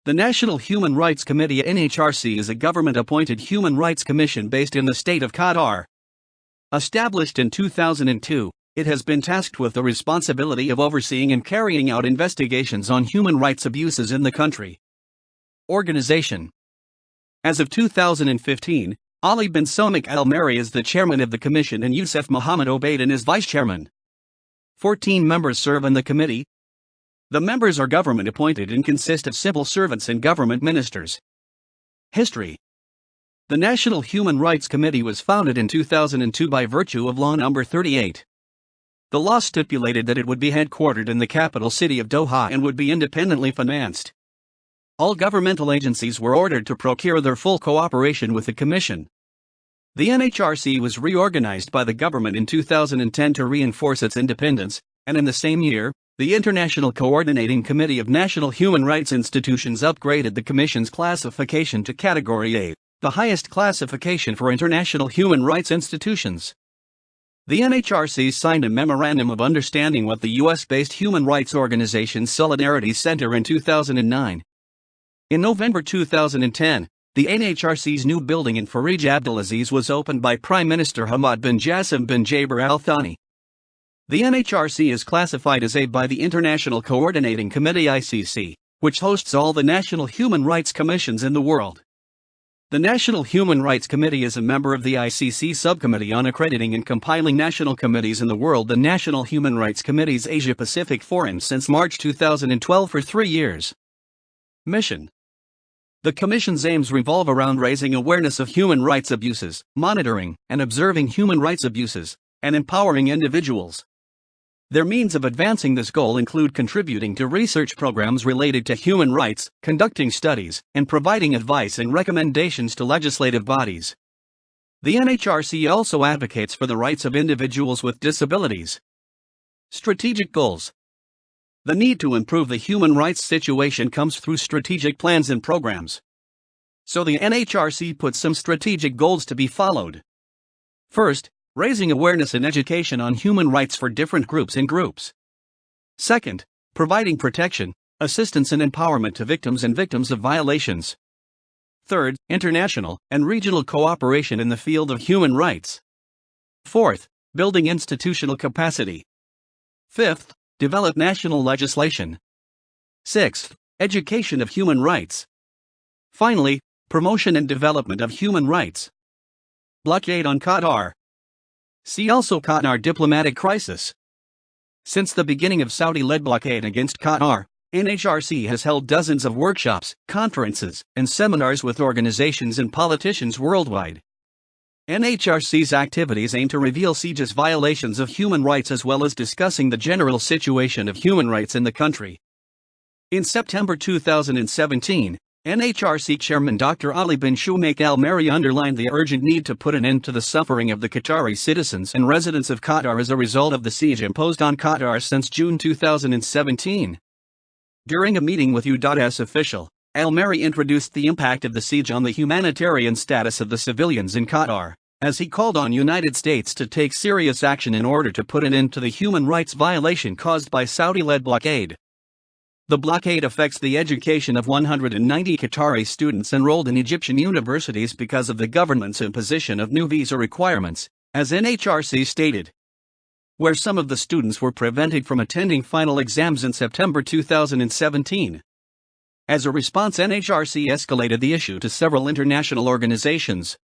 The National Human Rights Committee (NHRC) is a government-appointed human rights commission based in the state of Qatar. Established in 2002, it has been tasked with the responsibility of overseeing and carrying out investigations on human rights abuses in the country. Organization. As of 2015, Ali bin Somak Al-Mari is the chairman of the commission and Youssef Mohammed Obaidin is vice chairman. 14 members serve on the committee. The members are government-appointed and consist of civil servants and government ministers. History. The National Human Rights Committee was founded in 2002 by virtue of Law No. 38. The law stipulated that it would be headquartered in the capital city of Doha and would be independently financed. All governmental agencies were ordered to procure their full cooperation with the Commission. The NHRC was reorganized by the government in 2010 to reinforce its independence, and in the same year, the International Coordinating Committee of National Human Rights Institutions upgraded the Commission's classification to Category A, the highest classification for international human rights institutions. The NHRC signed a Memorandum of Understanding with the US-based human rights organization Solidarity Center in 2009. In November 2010, the NHRC's new building in Farij Abdulaziz was opened by Prime Minister Hamad bin Jassim bin Jaber Al Thani. The NHRC is classified as A by the International Coordinating Committee (ICC), which hosts all the national human rights commissions in the world. The National Human Rights Committee is a member of the ICC Subcommittee on Accrediting and Compiling National Committees in the World, the National Human Rights Committee's Asia-Pacific Forum since March 2012 for 3 years. Mission. The Commission's aims revolve around raising awareness of human rights abuses, monitoring and observing human rights abuses, and empowering individuals. Their means of advancing this goal include contributing to research programs related to human rights, conducting studies, and providing advice and recommendations to legislative bodies. The NHRC also advocates for the rights of individuals with disabilities. Strategic goals. The need to improve the human rights situation comes through strategic plans and programs. So the NHRC puts some strategic goals to be followed. First, raising awareness and education on human rights for different groups and groups. Second, providing protection, assistance and empowerment to victims and victims of violations. Third, international and regional cooperation in the field of human rights. Fourth, building institutional capacity. Fifth, develop national legislation. Sixth, education of human rights. Finally, promotion and development of human rights. Blockade on Qatar. See also Qatar diplomatic crisis. Since the beginning of Saudi-led blockade against Qatar, NHRC has held dozens of workshops, conferences, and seminars with organizations and politicians worldwide. NHRC's activities aim to reveal siege's violations of human rights as well as discussing the general situation of human rights in the country. In September 2017, NHRC Chairman Dr. Ali bin Somak Al-Mari underlined the urgent need to put an end to the suffering of the Qatari citizens and residents of Qatar as a result of the siege imposed on Qatar since June 2017. During a meeting with U.S. official, Al-Mari introduced the impact of the siege on the humanitarian status of the civilians in Qatar, as he called on United States to take serious action in order to put an end to the human rights violation caused by Saudi-led blockade. The blockade affects the education of 190 Qatari students enrolled in Egyptian universities because of the government's imposition of new visa requirements, as NHRC stated, where some of the students were prevented from attending final exams in September 2017. As a response, NHRC escalated the issue to several international organizations,